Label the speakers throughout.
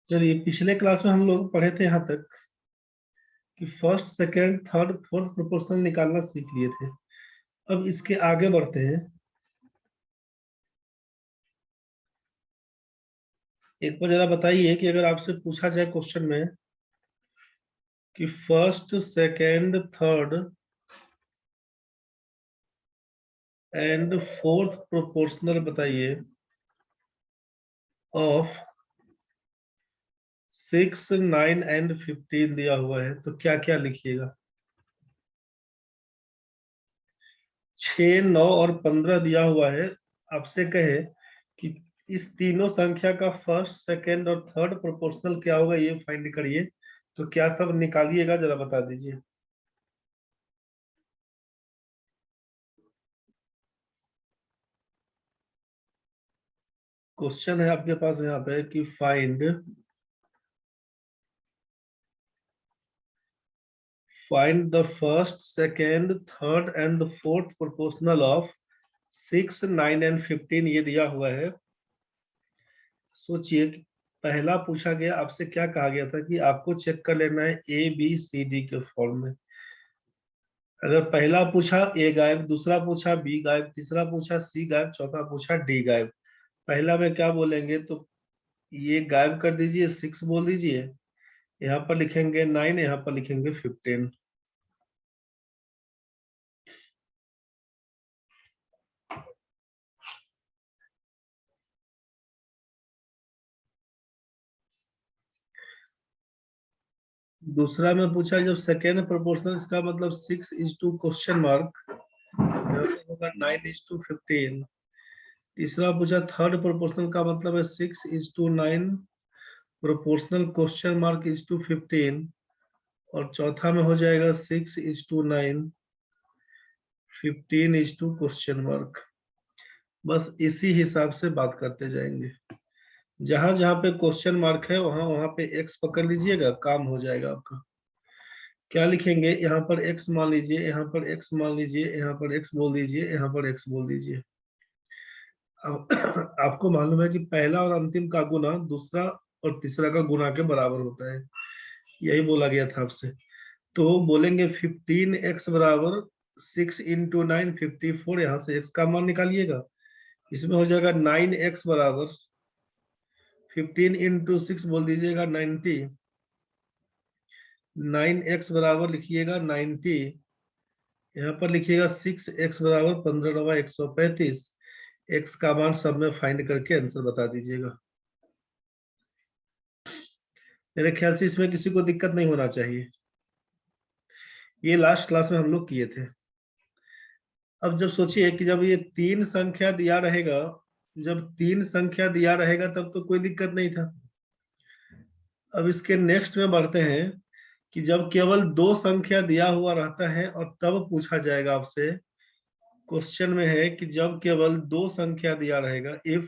Speaker 1: चलिए, पिछले क्लास में हम लोग पढ़े थे यहाँ तक कि first second third fourth proportional निकालना सीख लिए थे। अब इसके आगे बढ़ते हैं। एक बार जरा बताइए कि अगर आपसे पूछा जाए क्वेश्चन में कि first second third and fourth proportional बताइए ऑफ 6, 9 एंड 15 दिया हुआ है, तो क्या क्या लिखिएगा। 6, 9 और 15 दिया हुआ है। आपसे कहे कि इस तीनों संख्या का फर्स्ट सेकेंड और थर्ड प्रोपोर्शनल क्या होगा, ये फाइंड करिए। तो क्या सब निकालिएगा, जरा बता दीजिए। क्वेश्चन है आपके पास यहाँ पे कि find the first second third and the fourth proportional of 6, 9 and 15, ये दिया हुआ है। सोचिए कि पहला पूछा गया, आपसे क्या कहा गया था कि आपको चेक कर लेना है ए बी सी डी के फॉर्म में। अगर पहला पूछा ए गायब, दूसरा पूछा बी गायब, तीसरा पूछा सी गायब, चौथा पूछा डी गायब। पहला में क्या बोलेंगे, तो ये गायब कर दीजिए, 6 बोल दीजिए। यहाँ पर लिखेंगे 9, यहाँ पर लिखेंगे 15। दूसरा में पूछा जब सेकेंड प्रोपोर्शनल, इसका मतलब 6:2 क्वेश्चन मार्क, होगा 9:15। तीसरा पूछा थर्ड प्रोपोर्शनल का मतलब है 6:9 proportional question mark is to 15। और चौथा में हो जाएगा 6:9 15:2 क्वेश्चन मार्क। बस इसी हिसाब से बात करते जाएंगे। जहां जहां पे क्वेश्चन मार्क है वहां वहां पे एक्स पकड़ लीजिएगा, काम हो जाएगा आपका। क्या लिखेंगे, यहाँ पर एक्स मान लीजिए, यहाँ पर एक्स मान लीजिए, यहाँ पर एक्स बोल दीजिए, यहाँ पर एक्स बोल दीजिए। अब आपको मालूम है कि पहला और अंतिम का गुना दूसरा और तीसरा का गुना के बराबर होता है। यही बोला गया था आपसे। तो बोलेंगे 15x बराबर 6 × 9 54। यहाँ से x का मान निकालिएगा। इसमें हो जाएगा 9x बराबर 15 × 6 बोल दीजिएगा 90। 9x बराबर लिखिएगा 90। यहाँ पर लिखिएगा 6x बराबर 15×135। x का मान सब में फाइंड करके आंसर बता दीजिएगा। मेरे ख्याल से इसमें किसी को दिक्कत नहीं होना चाहिए। ये लास्ट क्लास में हम लोग किए थे। अब जब सोचिए कि जब ये तीन संख्या दिया रहेगा, जब तीन संख्या दिया रहेगा तब तो कोई दिक्कत नहीं था। अब इसके नेक्स्ट में बढ़ते हैं कि जब केवल दो संख्या दिया हुआ रहता है और तब पूछा जाएगा आपसे। क्वेश्चन में है कि जब केवल दो संख्या दिया रहेगा, इफ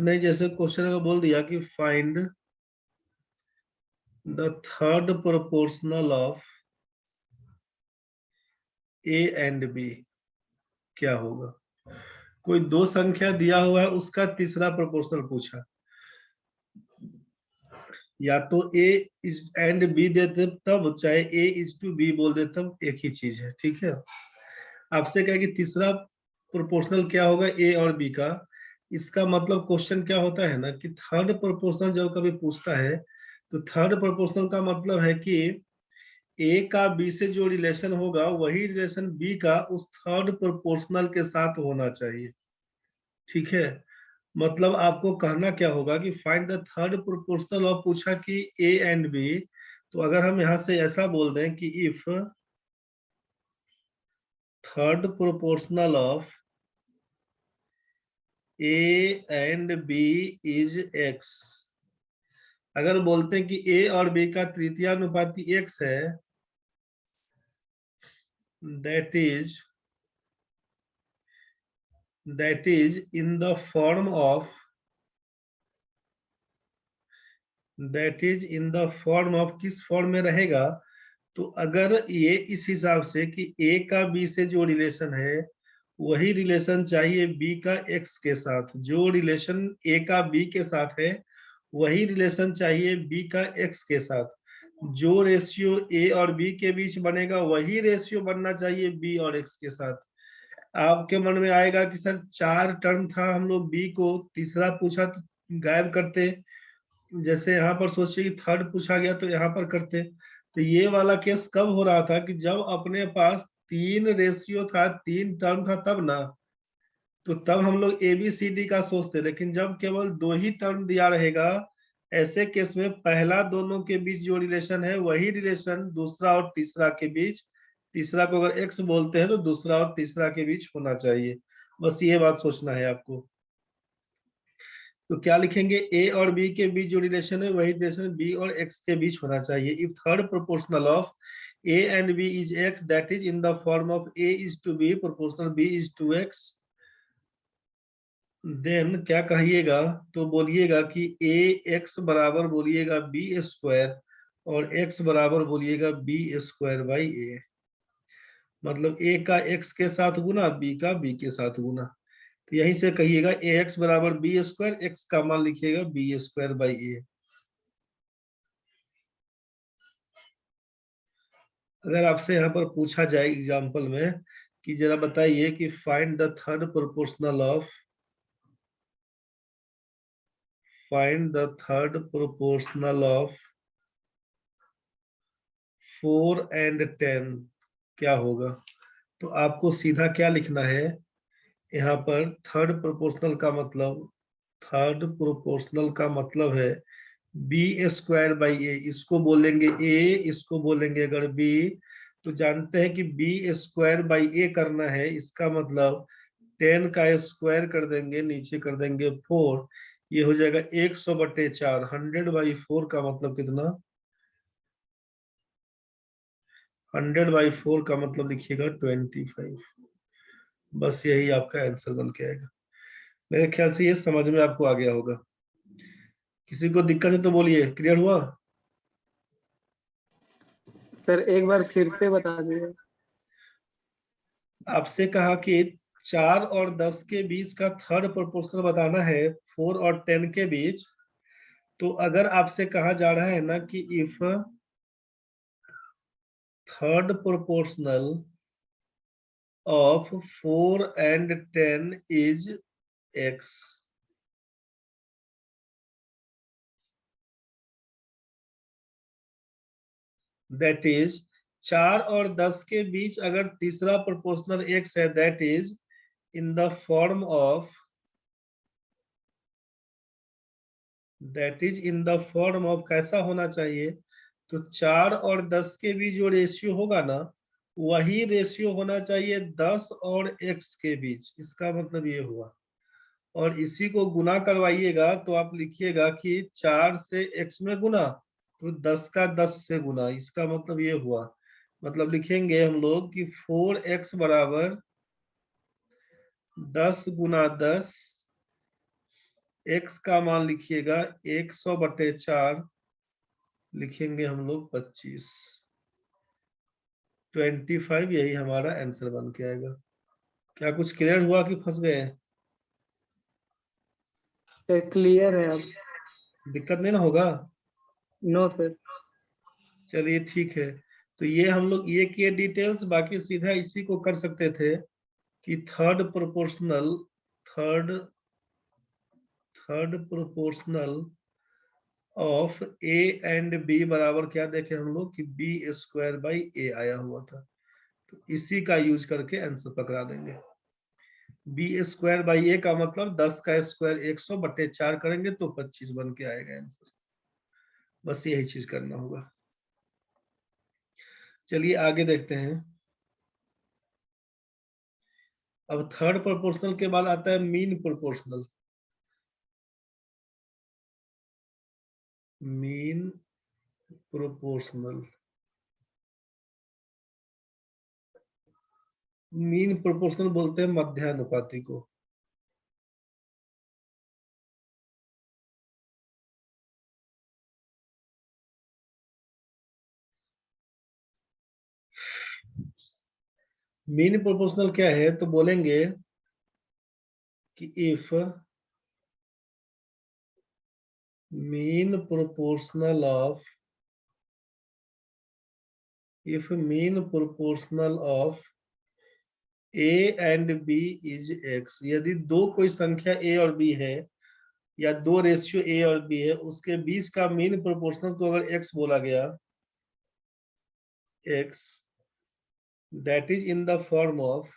Speaker 1: नहीं, जैसे क्वेश्चन में बोल दिया कि find the third proportional of a and b, क्या होगा। कोई दो संख्या दिया हुआ है, उसका तीसरा प्रोपोर्शनल पूछा। या तो ए इज एंड बी देते तब, चाहे ए इज टू बी बोल देते तब, एक ही चीज है। ठीक है। आपसे क्या कि तीसरा प्रोपोर्शनल क्या होगा ए और बी का। इसका मतलब क्वेश्चन क्या होता है ना कि थर्ड प्रोपोर्शनल जब कभी पूछता है तो थर्ड प्रोपोर्शनल का मतलब है कि ए का बी से जो रिलेशन होगा वही रिलेशन बी का उस थर्ड प्रोपोर्शनल के साथ होना चाहिए। ठीक है। मतलब आपको कहना क्या होगा कि find the third proportional of, पूछा कि ए एंड बी। तो अगर हम यहां से ऐसा बोल दें कि if third proportional of a and b is x, अगर बोलते हैं कि ए और बी का तृतीयानुपाती एक्स है, that is in the form of, that is in the form of, किस फॉर्म में रहेगा। तो अगर ये इस हिसाब से कि ए का बी से जो रिलेशन है वही रिलेशन चाहिए बी का एक्स के साथ। जो रिलेशन ए का बी के साथ है वही रिलेशन चाहिए बी का एक्स के साथ। जो रेशियो ए और बी के बीच बनेगा वही रेशियो बनना चाहिए बी और एक्स के साथ। आपके मन में आएगा कि सर 4 टर्म था, हम लोग बी को तीसरा पूछा तो गायब करते। जैसे यहाँ पर सोचिए कि थर्ड पूछा गया तो यहाँ पर करते। तो ये वाला केस कब हो रहा था कि जब अपने पास 3 रेशियो था, 3 टर्म था तब ना। तो तब हम लोग ए बी सी डी का सोचते। लेकिन जब केवल 2 ही टर्म दिया रहेगा, ऐसे केस में पहला दोनों के बीच जो रिलेशन है वही रिलेशन दूसरा और तीसरा के बीच, तीसरा को अगर एक्स बोलते हैं तो दूसरा और तीसरा के बीच होना चाहिए। बस ये बात सोचना है आपको। तो क्या लिखेंगे, ए और बी के बीच जो रिलेशन है वही रिलेशन बी और एक्स के बीच होना चाहिए। If third proportional of a and b is x, that is in the form of a is to b proportional b is to x, then क्या कहिएगा, तो बोलिएगा कि ए एक्स बराबर बोलिएगा बी स्क्वायर और एक्स बराबर बोलिएगा बी स्क्वायर बाई ए। मतलब ए का एक्स के साथ गुना, बी का बी के साथ गुना। तो यहीं से कहिएगा ए एक्स बराबर बी स्क्वायर, एक्स का मान लिखिएगा बी स्क्वायर बाई ए। अगर आपसे यहाँ पर पूछा जाए एग्जाम्पल में कि जरा बताइए कि find the third proportional of, find the third proportional of 4 and 10, क्या होगा। तो आपको सीधा क्या लिखना है, यहाँ पर थर्ड प्रोपोर्शनल का मतलब, थर्ड प्रोपोर्शनल का मतलब है बी स्क्वायर बाई ए। इसको बोलेंगे ए, इसको बोलेंगे अगर बी, तो जानते हैं कि बी स्क्वायर बाई ए करना है। इसका मतलब 10 का स्क्वायर कर देंगे, नीचे कर देंगे 4, ये हो जाएगा 100/4। 100/4 का मतलब कितना, 100/4 का मतलब लिखिएगा 25। बस यही आपका आंसर बन के आएगा। मेरे ख्याल से ये समझ में आपको आ गया होगा। किसी को दिक्कत है तो बोलिए, क्लियर हुआ।
Speaker 2: सर एक बार फिर से बता दीजिए।
Speaker 1: आपसे कहा कि 4 और 10 के बीच का थर्ड प्रोपोर्शनल बताना है, 4 और 10 के बीच। तो अगर आपसे कहा जा रहा है ना कि if third proportional of 4 and 10 is x, that is 4 और 10 के बीच अगर तीसरा प्रोपोर्शनल एक्स है, that is in the form of, that is in the form of कैसा होना चाहिए। तो 4 और 10 के बीच जो रेशियो होगा ना वही रेशियो होना चाहिए 10 और एक्स के बीच। इसका मतलब ये हुआ। और इसी को गुना करवाइएगा तो आप लिखिएगा कि 4 से एक्स में गुना, तो 10 का 10 से गुना। इसका मतलब ये हुआ। मतलब लिखेंगे हम लोग कि 4x बराबर 10 × 10, x का मान लिखिएगा 100/4, लिखेंगे हम लोग 25, 25। यही हमारा आंसर बन के आएगा। क्या कुछ क्लियर हुआ कि फंस गए,
Speaker 2: सर क्लियर है अब।
Speaker 1: दिक्कत नहीं ना होगा।
Speaker 2: No sir.
Speaker 1: चलिए ठीक है। तो ये हम लोग ये किए डिटेल्स, बाकी सीधा इसी को कर सकते थे कि third proportional, third third proportional of a and b बराबर क्या देखे हम लोग कि बी स्क्वायर बाई ए आया हुआ था। तो इसी का यूज करके आंसर पकड़ा देंगे। बी स्क्वायर बाई ए का मतलब 10 का स्क्वायर 100/4 करेंगे तो 25 बन के आएगा आंसर। बस यही चीज करना होगा। चलिए आगे देखते हैं। अब थर्ड प्रोपोर्शनल के बाद आता है mean proportional. Mean proportional, mean proportional बोलते हैं मध्यानुपाती को। मीन प्रोपोर्शनल क्या है, तो बोलेंगे कि if mean proportional of a and b is x, यदि दो कोई संख्या a और b है या दो रेशियो a और b है, उसके बीच का मीन प्रोपोर्शनल को अगर x बोला गया, x that is in the form of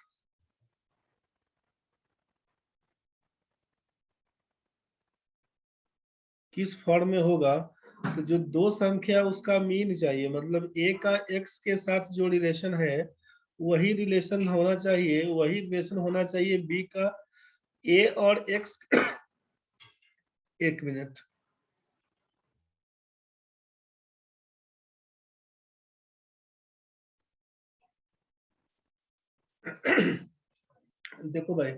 Speaker 1: किस फॉर्म में होगा, तो जो दो संख्या उसका मीन चाहिए, मतलब a का x के साथ जो रिलेशन है वही रिलेशन होना चाहिए, b का a और x एक मिनट। देखो भाई,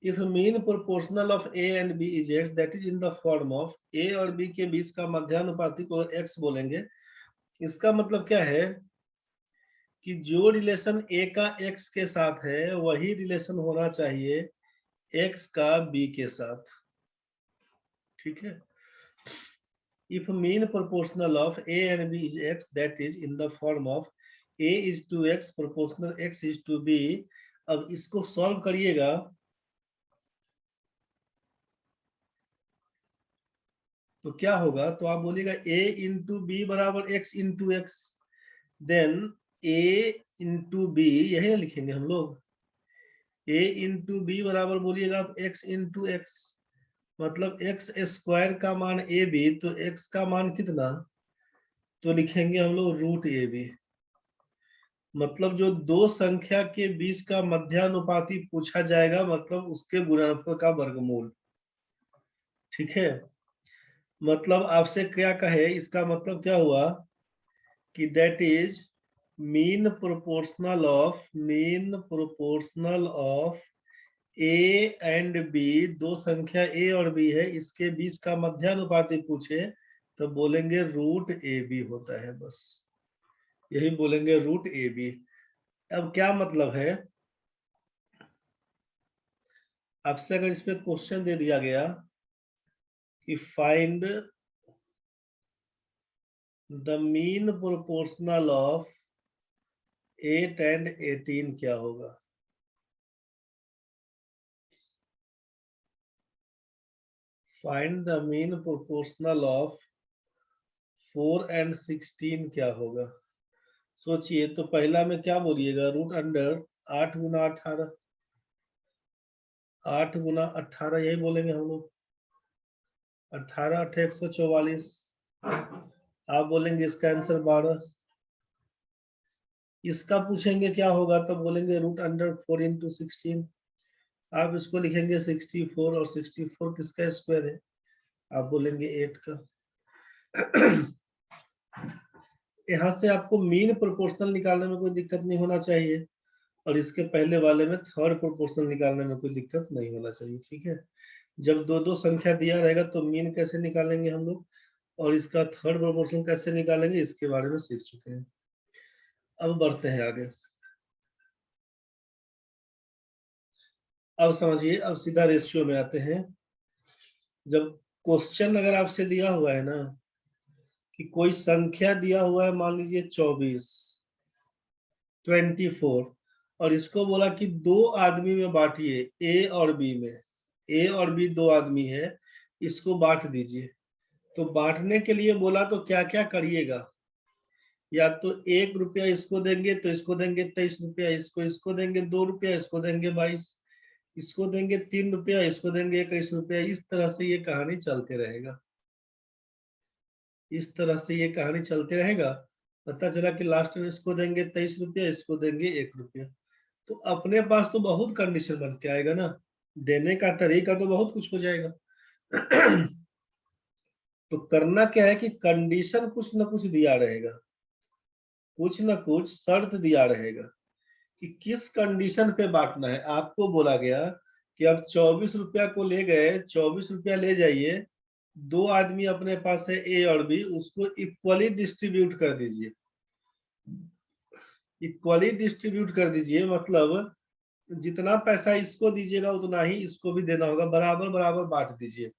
Speaker 1: if mean proportional of a and b is x that is in the form of a और b के बीच का मध्यानुपाती को x बोलेंगे। इसका मतलब क्या है कि जो रिलेशन a का x के साथ है वही रिलेशन होना चाहिए x का b के साथ, ठीक है। If mean proportional of a and b is x that is in the form of a is to x proportional x is to b। अब इसको सॉल्व करिएगा, तो क्या होगा, तो आप बोलिएगा a इंटू बी बराबर x into x, then a into b, यही ना लिखेंगे हम लोग, a इंटू बी बराबर बोलिएगा आप x इंटू एक्स, मतलब x स्क्वायर का मान ए बी, तो x का मान कितना, तो लिखेंगे हम लोग रूट ए बी। मतलब जो दो संख्या के बीच का मध्यानुपाती पूछा जाएगा, मतलब उसके गुणनफल का वर्गमूल, ठीक है। मतलब आपसे क्या कहे, इसका मतलब क्या हुआ कि that is mean proportional of a and b, दो संख्या ए और बी है, इसके बीच का मध्यानुपाती पूछे तो बोलेंगे रूट ए बी होता है, बस यही बोलेंगे रूट ए बी। अब क्या मतलब है, आपसे अगर इस पे क्वेश्चन दे दिया गया कि find the mean proportional of 8 and 18, क्या होगा। Find the mean proportional of 4 and 16 क्या होगा। सोचिए, तो पहला में क्या बोलिएगा, रूट अंडर 8 गुना 18, 8 गुना 18 यही बोलेंगे हम लोग, 18 8 144। आप बोलेंगे इसका आंसर 12। इसका पूछेंगे क्या होगा, तब बोलेंगे रूट अंडर 4 इंटू 16। आप इसको लिखेंगे 64, और 64 किसका स्क्वायर है, आप बोलेंगे 8 का। यहाँ से आपको मीन प्रोपोर्शनल निकालने में कोई दिक्कत नहीं होना चाहिए, और इसके पहले वाले में थर्ड प्रोपोर्शनल निकालने में कोई दिक्कत नहीं होना चाहिए, ठीक है। जब दो दो संख्या दिया रहेगा तो मीन कैसे निकालेंगे हम लोग, और इसका थर्ड प्रोपोर्शनल कैसे निकालेंगे, इसके बारे में सीख चुके हैं। अब बढ़ते हैं आगे। अब समझिए, अब सीधा रेशियो में आते हैं। जब क्वेश्चन अगर आपसे दिया हुआ है ना कि कोई संख्या दिया हुआ है, मान लीजिए 24, 24, और इसको बोला कि दो आदमी में बांटिए, ए और बी में, ए और बी दो आदमी है, इसको बांट दीजिए। तो बांटने के लिए बोला तो क्या क्या करिएगा, या तो 1 रुपया इसको देंगे तो इसको देंगे 23 रुपया, इसको देंगे 2 रुपया, इसको देंगे 22, इसको देंगे 3 रुपया, इसको देंगे 21 रुपया। इस तरह से ये कहानी चलते रहेगा, इस तरह से ये कहानी चलते रहेगा। पता चला कि लास्ट में इसको देंगे 23 रुपया, इसको देंगे 1 रुपया। तो अपने पास तो बहुत कंडीशन बन के आएगा ना, देने का तरीका तो बहुत कुछ हो जाएगा। तो करना क्या है कि कंडीशन कुछ ना कुछ दिया रहेगा, कुछ ना कुछ शर्त दिया रहेगा कि किस कंडीशन पे बांटना है। आपको बोला गया कि आप 24 रुपया को ले गए, 24 रुपया ले जाइए, दो आदमी अपने पास है ए और बी, उसको इक्वली डिस्ट्रीब्यूट कर दीजिए। इक्वली डिस्ट्रीब्यूट कर दीजिए, मतलब जितना पैसा इसको दीजिएगा उतना ही इसको भी देना होगा, बराबर बराबर बांट दीजिए।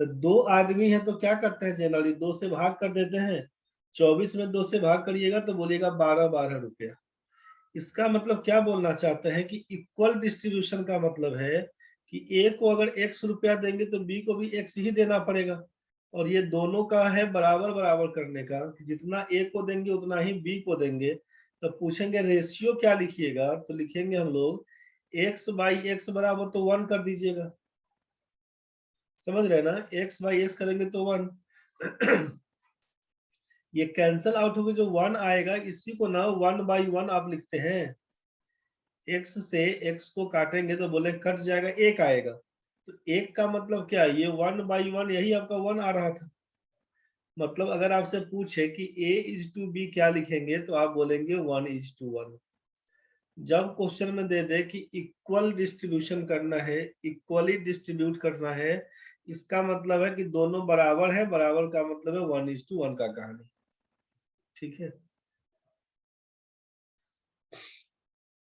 Speaker 1: तो 2 आदमी है तो क्या करते हैं जनरली, 2 से भाग कर देते हैं। 24 में 2 से भाग करिएगा तो बोलिएगा 12 रुपया। इसका मतलब क्या बोलना चाहते हैं कि इक्वल डिस्ट्रीब्यूशन का मतलब है कि ए को अगर x रुपया देंगे तो बी को भी x ही देना पड़ेगा। और ये दोनों का है बराबर बराबर करने का, कि जितना ए को देंगे उतना ही बी को देंगे। तो पूछेंगे रेशियो क्या लिखिएगा, तो लिखेंगे हम लोग x/x बराबर तो 1 कर दीजिएगा। समझ रहे हैं ना, x/x करेंगे तो 1। ये कैंसल आउट होकर जो 1 आएगा इसी को ना 1/1 आप लिखते हैं। x से x को काटेंगे तो बोले कट जाएगा, 1 आएगा। तो 1 का मतलब क्या है, ये 1/1 यही आपका 1 आ रहा था। मतलब अगर आपसे पूछे कि a/b क्या लिखेंगे तो आप बोलेंगे 1:1। जब क्वेश्चन में दे दे कि इक्वल डिस्ट्रीब्यूशन करना है, इक्वली डिस्ट्रीब्यूट करना है, इसका मतलब है कि दोनों बराबर है, बराबर का मतलब है 1:1 का कहानी। ठीक है,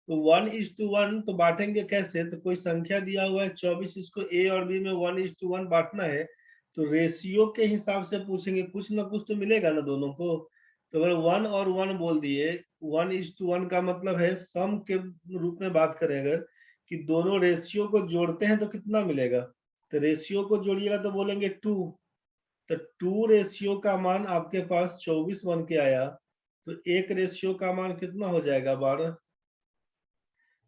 Speaker 1: तो 1:1 तो बांटेंगे कैसे, तो कोई संख्या दिया हुआ है 24, इसको ए और बी में 1:1 बांटना है। तो रेशियो के हिसाब से पूछेंगे, कुछ ना कुछ तो मिलेगा ना दोनों को। तो अगर 1 और 1 बोल दिए, 1:1 का मतलब है सम के रूप में बात करें अगर, कि दोनों रेशियो को जोड़ते हैं तो कितना मिलेगा। तो रेशियो को जोड़िएगा तो बोलेंगे 2। तो 2 रेशियो का मान आपके पास 24 बन के आया। तो एक रेशियो का मान कितना हो जाएगा, 12।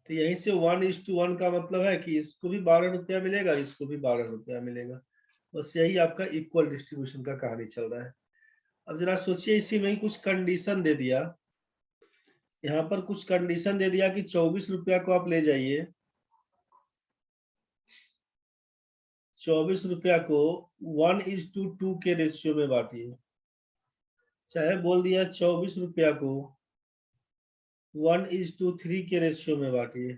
Speaker 1: तो यहीं से 1:1 का मतलब है कि इसको भी 12 रुपया मिलेगा, इसको भी 12 रुपया मिलेगा। बस यही आपका इक्वल डिस्ट्रीब्यूशन का कहानी चल रहा है। अब जरा सोचिए, इसी में ही कुछ कंडीशन दे दिया। यहाँ पर कुछ कंडीशन दे दिया कि 24 रुपया को आप ले जाइए, 24 रुपया को 1:2 के रेशियो में बांटिए। चाहे बोल दिया 24 रुपया को 1:3 के रेशियो में बांटिए।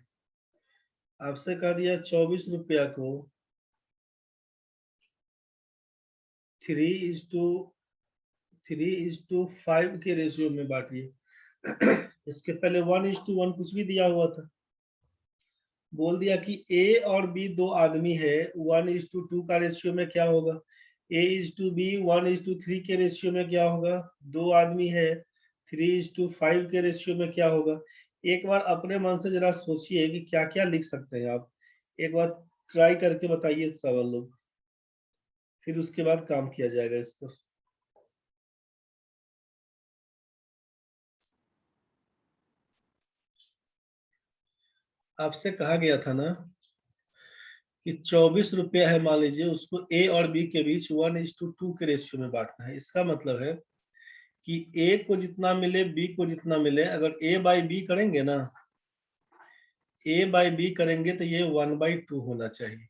Speaker 1: आपसे कह दिया 24 रुपया को 3:5 के रेशियो में बांटिए। इसके पहले 1:1 कुछ भी दिया हुआ था। बोल दिया कि ए और बी 2 आदमी है, 1:2 का रेशियो में क्या होगा। a/b 1:3 के रेशियो में क्या होगा, 2 आदमी है, 3:5 के रेशियो में क्या होगा। एक बार अपने मन से जरा सोचिए कि क्या क्या लिख सकते हैं आप। एक बार ट्राई करके बताइए सब लोग, फिर उसके बाद काम किया जाएगा इस पर। आपसे कहा गया था ना कि 24 रुपया है, मान लीजिए उसको ए और बी के बीच 1:2 के रेशियो में बांटना है। इसका मतलब है कि ए को जितना मिले बी को जितना मिले, अगर ए बाई बी करेंगे ना, ए बाई बी करेंगे तो ये 1/2 होना चाहिए।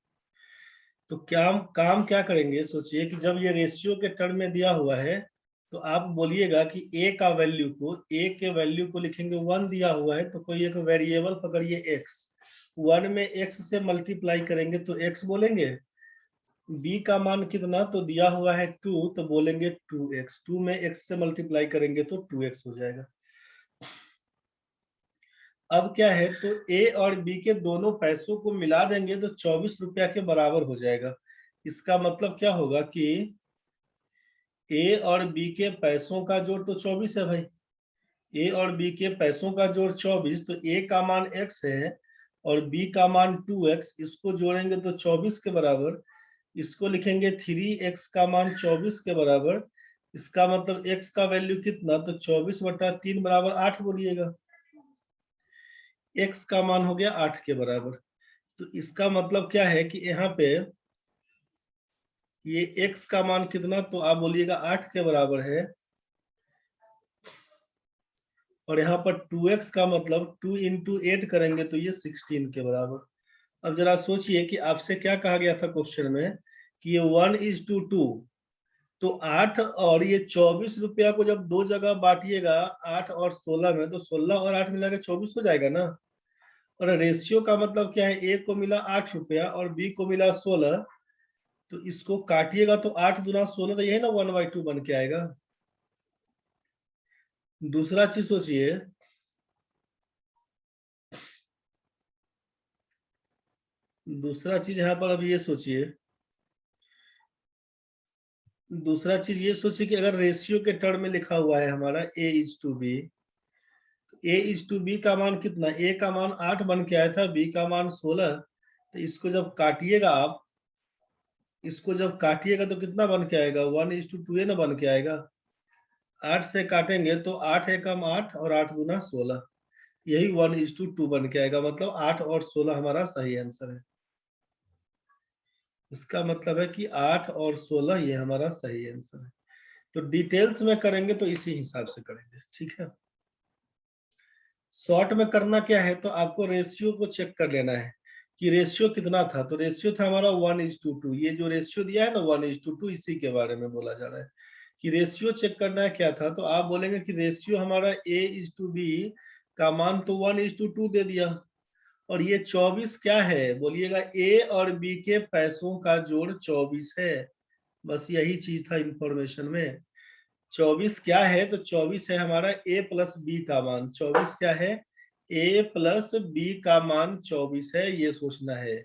Speaker 1: तो क्या काम क्या करेंगे, सोचिए कि जब ये रेशियो के टर्म में दिया हुआ है तो आप बोलिएगा कि ए का वैल्यू को, ए के वैल्यू को लिखेंगे 1 दिया हुआ है तो कोई एक वेरिएबल पकड़िए x, 1 में x से मल्टीप्लाई करेंगे तो x बोलेंगे। b का मान कितना, तो दिया हुआ है 2 तो बोलेंगे 2x, 2 में x से मल्टीप्लाई करेंगे तो 2x हो जाएगा। अब क्या है, तो ए और बी के दोनों पैसों को मिला देंगे तो 24 रुपया के बराबर हो जाएगा। इसका मतलब क्या होगा कि ए और बी के पैसों का जोड़ तो 24 है भाई। ए और बी के पैसों का जोड़ 24, तो ए का मान x है और बी का मान 2x, इसको जोड़ेंगे तो 24 के बराबर। इसको लिखेंगे 3x का मान 24 के बराबर। इसका मतलब x का वैल्यू कितना, तो 24/3 बराबर 8 बोलिएगा। x का मान हो गया 8 के बराबर। तो इसका मतलब क्या है कि यहाँ पे ये x का मान कितना, तो आप बोलिएगा 8 के बराबर है। और यहाँ पर 2x का मतलब 2 × 8 करेंगे तो ये 16 के बराबर। अब जरा सोचिए कि आपसे क्या कहा गया था क्वेश्चन में कि ये 1:2, तो 8 और ये 24 रुपया को जब दो जगह बांटिएगा 8 और 16 में, तो 16 और 8 मिला के 24 हो जाएगा ना। और रेशियो का मतलब क्या है, ए को मिला 8 रुपया और बी को मिला 16, तो इसको काटिएगा तो 8 × 16 तो यही ना 1/2 बन के आएगा। दूसरा चीज सोचिए, दूसरा चीज यहाँ पर अब ये सोचिए, दूसरा चीज ये सोचिए कि अगर रेशियो के टर्म में लिखा हुआ है हमारा A:B, A:B का मान कितना, A का मान 8 बन के आया था, B का मान 16, तो इसको जब काटिएगा आप, इसको जब काटिएगा तो कितना बन के आएगा, 1:2 ना बन के आएगा। 8 से काटेंगे तो 8 एकम 8 और 8 दूना 16, यही 1:2 बन के आएगा। मतलब 8 और 16 हमारा सही आंसर है। इसका मतलब है कि 8 और 16 ये हमारा सही आंसर है। तो डिटेल्स में करेंगे तो इसी हिसाब से करेंगे, ठीक है। शॉर्ट में करना क्या है, तो आपको रेशियो को चेक कर लेना है कि रेशियो कितना था। तो रेशियो था हमारा 1:2। ये जो रेशियो दिया है ना 1:2, इसी के बारे में बोला जा रहा है कि रेशियो चेक करना है क्या था। तो आप बोलेंगे कि रेशियो हमारा A:B का मान तो 1:2 दे दिया, और ये 24 क्या है, बोलिएगा A और B के पैसों का जोड़ 24 है। बस यही चीज था इंफॉर्मेशन में। 24 क्या है, तो 24 है हमारा A+B का मान। 24 क्या है, A+B का मान 24 है, ये सोचना है।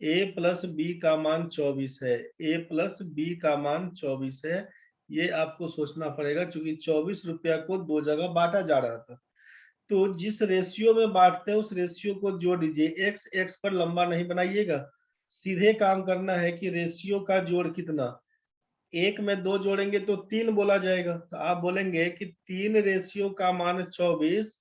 Speaker 1: A+B का मान 24 है, A+B का मान 24 है, ये आपको सोचना पड़ेगा, क्योंकि 24 रुपया को दो जगह बांटा जा रहा था। तो जिस रेशियो में बांटते हैं उस रेशियो को जोड़ दीजिए। एक्स एक्स पर लंबा नहीं बनाइएगा, सीधे काम करना है कि रेशियो का जोड़ कितना। एक में दो जोड़ेंगे तो 3 बोला जाएगा, तो आप बोलेंगे कि 3 रेशियो का मान 24,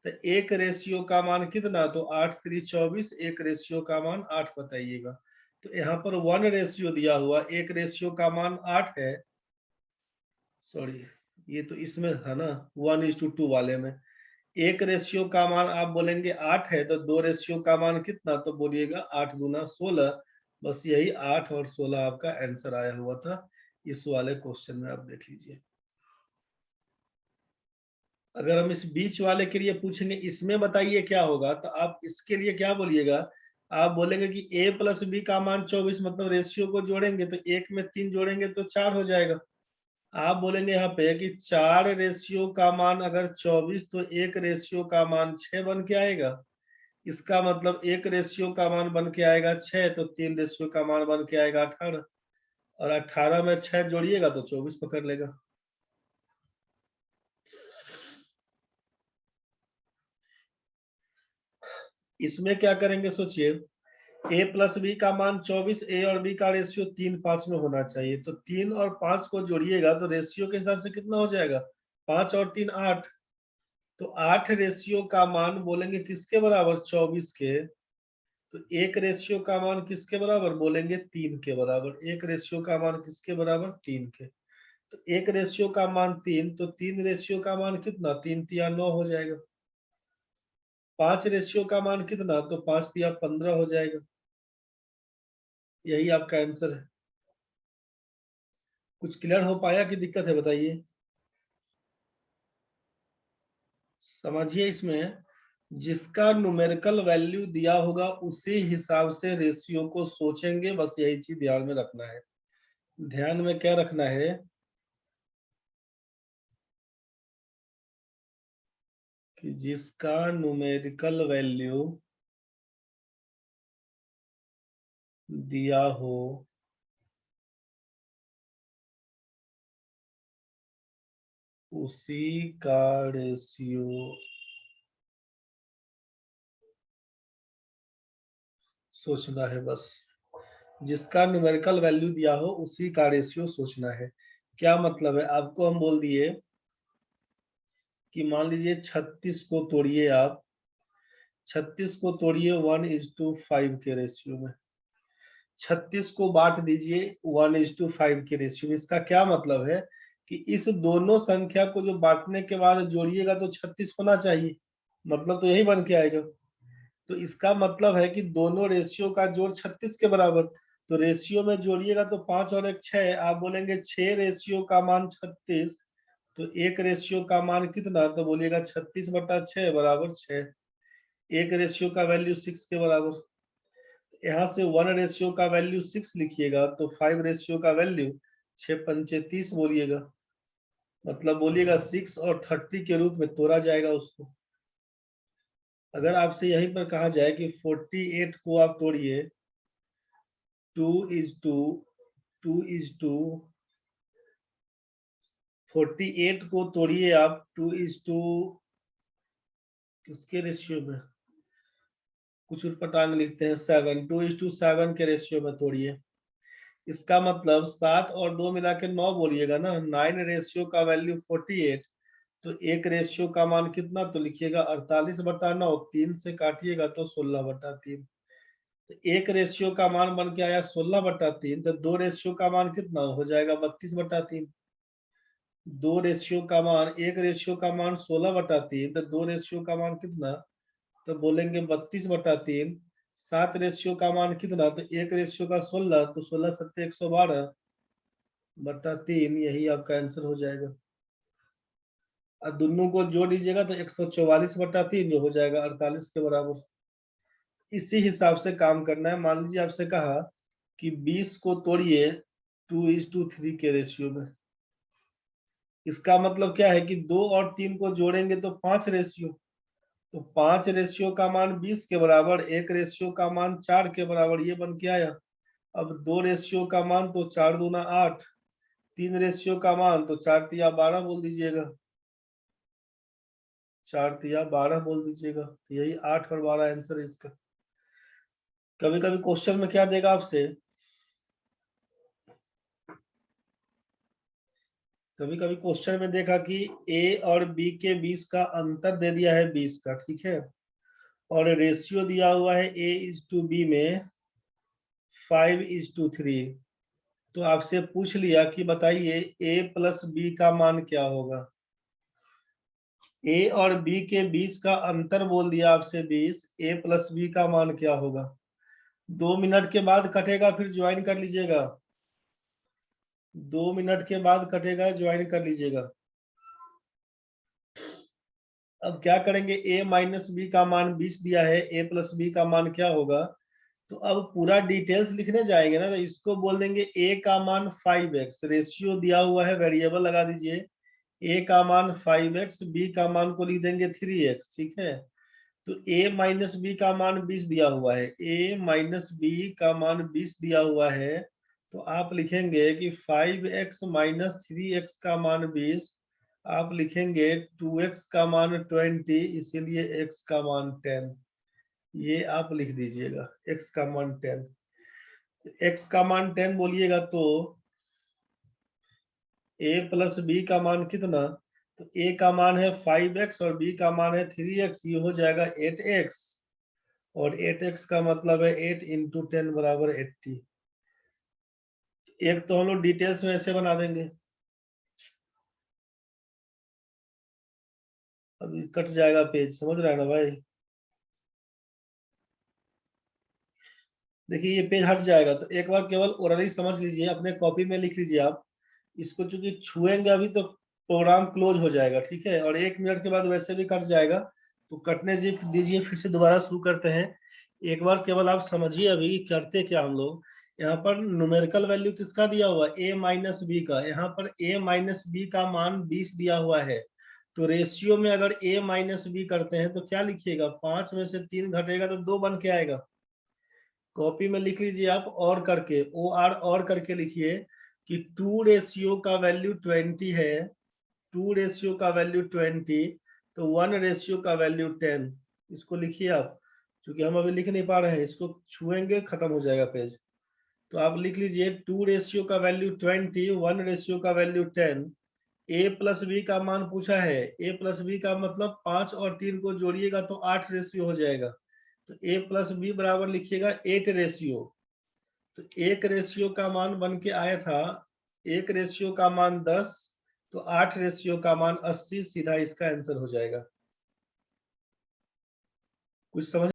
Speaker 1: तो एक रेशियो का मान कितना, तो 8×3 = 24, एक रेशियो का मान 8 बताइएगा। तो यहाँ पर 1 रेशियो दिया हुआ, एक रेशियो का मान 8 है। सॉरी, ये तो इसमें था ना 1:2 वाले में। एक रेशियो का मान आप बोलेंगे 8 है, तो दो रेशियो का मान कितना, तो बोलिएगा 8 दूना 16। बस यही 8 और 16 आपका आंसर आया हुआ था इस वाले क्वेश्चन में। आप देख लीजिए। अगर हम इस बीच वाले के लिए पूछेंगे इसमें बताइए क्या होगा, तो आप इसके लिए क्या बोलिएगा, आप बोलेंगे कि A+B का मान 24, मतलब रेशियो को जोड़ेंगे तो एक में 3 जोड़ेंगे तो 4 हो जाएगा। आप बोलेंगे यहाँ पे कि 4 रेशियो का मान अगर 24, तो एक रेशियो का मान 6 बन के आएगा। इसका मतलब एक रेशियो का मान बन के आएगा 6, तो 3 रेशियो का मान बन के आएगा 18, और 18 में 6 जोड़िएगा तो 24 पकड़ लेगा। इसमें क्या करेंगे सोचिए, A+B का मान 24, A और B का रेशियो 3:5 में होना चाहिए। तो 3 और 5 को जोड़िएगा तो रेशियो के हिसाब से कितना हो जाएगा, 5 और 3 8। तो 8 रेशियो का मान बोलेंगे किसके बराबर, 24 के। तो एक रेशियो का मान किसके बराबर, बोलेंगे 3 के बराबर। एक रेशियो का मान किसके बराबर, 3 के। तो एक रेशियो का मान 3, तो 3 रेशियो का मान कितना, 3×3 = 9 हो जाएगा। 5 रेशियो का मान कितना, तो 5×3 = 15 हो जाएगा। यही आपका आंसर है। कुछ क्लियर हो पाया कि दिक्कत है, बताइए। समझिए, इसमें जिसका न्यूमेरिकल वैल्यू दिया होगा उसी हिसाब से रेशियो को सोचेंगे, बस यही चीज ध्यान में रखना है। ध्यान में क्या रखना है, कि जिसका न्यूमेरिकल वैल्यू दिया हो उसी का रेशियो सोचना है। बस जिसका न्यूमेरिकल वैल्यू दिया हो उसी का रेशियो सोचना है। क्या मतलब है, आपको हम बोल दिए कि मान लीजिए 36 को तोड़िए आप, 36 को तोड़िए 1:5 के रेशियो में, 36 को बांट दीजिए 1:5 के रेशियो में। इसका क्या मतलब है कि इस दोनों संख्या को जो बांटने के बाद जोड़िएगा तो 36 होना चाहिए, मतलब तो यही बन के आएगा। तो इसका मतलब है कि दोनों रेशियो का जोड़ 36 के बराबर। तो रेशियो में जोड़िएगा तो 5 और 1 6, आप बोलेंगे 6 रेशियो का मान 36, तो एक रेशियो का मान कितना, तो बोलिएगा 36/6 = 6। एक रेशियो का वैल्यू 6 के बराबर। यहाँ से 1 रेशियो का वैल्यू 6 लिखिएगा, तो 5 रेशियो का वैल्यू 6×5 = 30 बोलिएगा। मतलब बोलिएगा 6 और 30 के रूप में तोड़ा जाएगा उसको। अगर आपसे यहीं पर कहा जाए कि 48 को आप तोड़िए 2:2 48 को तोड़िए आप 2:2 किसके रेशियो में, कुछ उठपटांग लिखते हैं 7, 2:7 के रेशियो में तोड़िए। इसका मतलब 7 और 2 मिला के 9 बोलिएगा ना। 9 रेशियो का वैल्यू 48, तो एक रेशियो का मान कितना, तो लिखिएगा 48/9, 3 से काटिएगा तो 16/3। तो एक रेशियो का मान बन के आया 16/3, तो दो रेशियो का मान कितना हो जाएगा 32/3। दो रेशियो का मान, एक रेशियो का मान 16/3, तो दो रेशियो का मान कितना, तो बोलेंगे 32/3। 7 रेशियो का मान कितना, तो एक रेशियो का 16, तो 16 7 112/3, यही आपका आंसर हो जाएगा। और दोनों को जोड़ दीजिएगा तो 144/3 जो हो जाएगा 48 के बराबर। इसी हिसाब से काम करना है। मान लीजिए आपसे कहा कि 20 को तोड़िए 2:3 के रेशियो में। इसका मतलब क्या है कि 2 और 3 को जोड़ेंगे तो 5 रेशियो, तो 5 रेशियो का मान 20 के बराबर, एक रेशियो का मान 4 के बराबर, ये बन के आया। अब दो रेशियो का मान तो 4 दूना 8, तीन रेशियो का मान तो 4 तिया 12 बोल दीजिएगा, 4 तिया 12 बोल दीजिएगा। तो यही 8 और 12 आंसर है इसका। कभी कभी क्वेश्चन में क्या देगा आपसे, कभी कभी क्वेश्चन में देखा कि ए और बी के बीच का अंतर दे दिया है 20 का, ठीक है, और रेशियो दिया हुआ है A:B में 5:3। तो आपसे पूछ लिया कि बताइए A प्लस B का मान क्या होगा। A और B के बीच का अंतर बोल दिया आपसे 20, A प्लस B का मान क्या होगा। 2 मिनट के बाद कटेगा, फिर ज्वाइन कर लीजिएगा। 2 मिनट के बाद कटेगा, ज्वाइन कर लीजिएगा। अब क्या करेंगे, A माइनस बी का मान 20 दिया है, A प्लस बी का मान क्या होगा। तो अब पूरा डिटेल्स लिखने जाएंगे ना, तो इसको बोल देंगे A का मान 5x, रेशियो दिया हुआ है, वेरिएबल लगा दीजिए। A का मान 5x, B का मान को लिख देंगे 3x, ठीक है। तो A माइनस बी का मान 20 दिया हुआ है, A माइनस बी का मान 20 दिया हुआ है, तो आप लिखेंगे कि 5x माइनस 3x का मान 20, आप लिखेंगे 2x का मान 20, इसीलिए x का मान 10। ये आप लिख दीजिएगा, x का मान 10। x का मान 10 बोलिएगा तो a प्लस बी का मान कितना, तो a का मान है 5x और b का मान है 3x, ये हो जाएगा 8x, और 8x का मतलब है 8 इंटू 10 बराबर 80। एक तो हम लोग डिटेल्स में ऐसे बना देंगे, अभी कट जाएगा पेज, समझ रहा है ना भाई। देखिए ये पेज हट जाएगा, तो एक बार केवल ओरली समझ लीजिए, अपने कॉपी में लिख लीजिए आप इसको, चूंकि छुएंगे अभी तो प्रोग्राम क्लोज हो जाएगा, ठीक है, और 1 मिनट के बाद वैसे भी कट जाएगा। तो कटने दीजिए, फिर से दोबारा शुरू करते हैं। एक बार केवल आप समझिए अभी करते क्या हम लोग। यहाँ पर न्यूमेरिकल वैल्यू किसका दिया हुआ, a माइनस बी का। यहाँ पर a माइनस बी का मान 20 दिया हुआ है, तो रेशियो में अगर a माइनस बी करते हैं तो क्या लिखिएगा, 5 में से 3 घटेगा तो 2 बन के आएगा। कॉपी में लिख लीजिए आप, और करके OR और करके लिखिए कि 2 रेशियो का वैल्यू 20 है, 2 रेशियो का वैल्यू 20, तो 1 रेशियो का वैल्यू 10। इसको लिखिए आप, क्योंकि हम अभी लिख नहीं पा रहे हैं, इसको छुएंगे खत्म हो जाएगा पेज। तो आप लिख लीजिए 2 रेशियो का वैल्यू 20, 1 रेशियो का वैल्यू 10। a प्लस बी का मान पूछा है, a प्लस बी का मतलब 5 और 3 को जोड़िएगा तो 8 रेशियो हो जाएगा, तो a प्लस बी बराबर लिखिएगा 8 रेशियो। तो एक रेशियो का मान बन के आया था, एक रेशियो का मान 10, तो 8 रेशियो का मान 80, सीधा इसका आंसर हो जाएगा। कुछ समझ